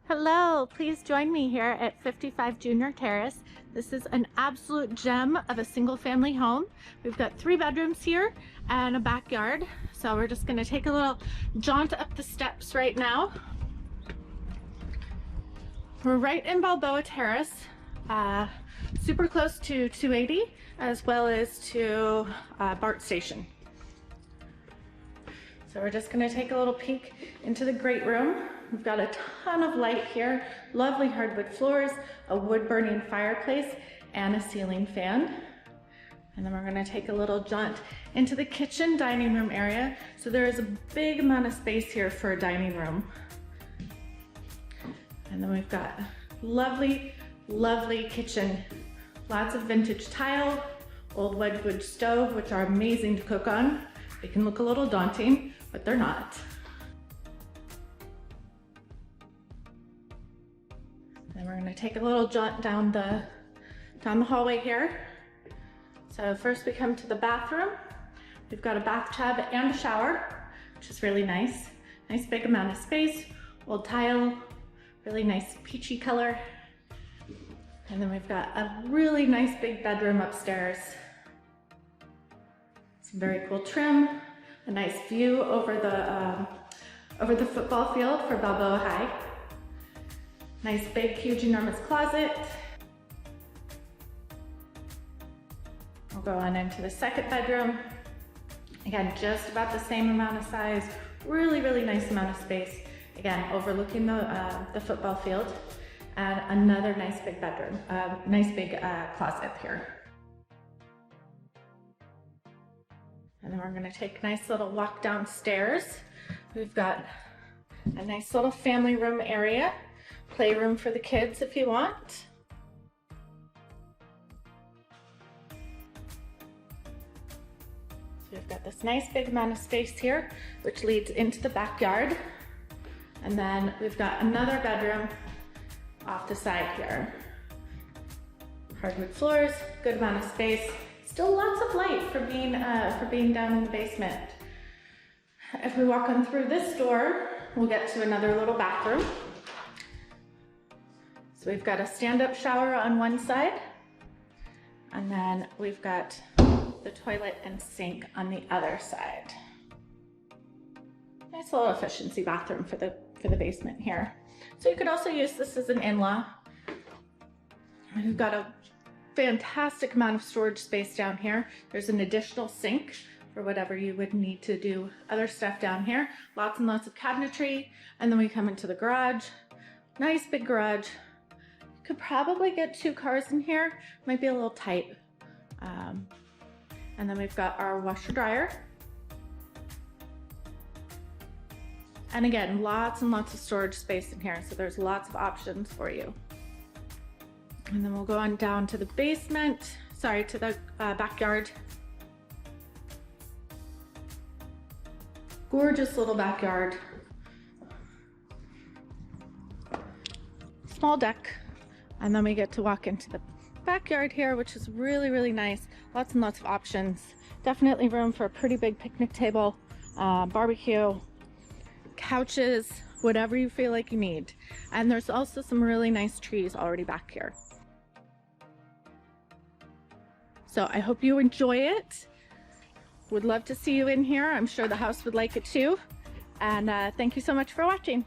Hello, please join me here at 55 Junior Terrace. This is an absolute gem of a single family home. We've got 3 bedrooms here and a backyard. So we're just gonna take a little jaunt up the steps right now. We're right in Balboa Terrace, super close to 280 as well as to BART station. So we're just gonna take a little peek into the great room. We've got a ton of light here, lovely hardwood floors, a wood burning fireplace, and a ceiling fan. And then we're gonna take a little jaunt into the kitchen dining room area. So there is a big amount of space here for a dining room. And then we've got lovely, lovely kitchen. Lots of vintage tile, old wedgwood stove, which are amazing to cook on. They can look a little daunting, but they're not. And we're gonna take a little jaunt down the hallway here. So first we come to the bathroom. We've got a bathtub and a shower, which is really nice. Nice big amount of space, old tile, really nice peachy color. And then we've got a really nice big bedroom upstairs. Some very cool trim, a nice view over the football field for Balboa Heights. Nice big, huge, enormous closet. We'll go on into the second bedroom. Again, just about the same amount of size. Really, really nice amount of space. Again, overlooking the football field. And another nice big bedroom, nice big closet here. And then we're gonna take a nice little walk downstairs. We've got a nice little family room area. Playroom for the kids if you want. So we've got this nice big amount of space here, which leads into the backyard. And then we've got another bedroom off the side here. Hardwood floors, good amount of space. Still lots of light for being down in the basement. If we walk on through this door, we'll get to another little bathroom. So we've got a stand-up shower on one side, and then we've got the toilet and sink on the other side. Nice little efficiency bathroom for the basement here. So you could also use this as an in-law. We've got a fantastic amount of storage space down here. There's an additional sink for whatever you would need to do other stuff down here. Lots and lots of cabinetry. And then we come into the garage. Nice big garage. Could probably get 2 cars in here. Might be a little tight. And then we've got our washer dryer. And again, lots and lots of storage space in here. So there's lots of options for you. And then we'll go on down to the basement, to the backyard. Gorgeous little backyard. Small deck. And then we get to walk into the backyard here, which is really, really nice. Lots and lots of options. Definitely room for a pretty big picnic table, barbecue, couches, whatever you feel like you need. And there's also some really nice trees already back here. So I hope you enjoy it. Would love to see you in here. I'm sure the house would like it too. And thank you so much for watching.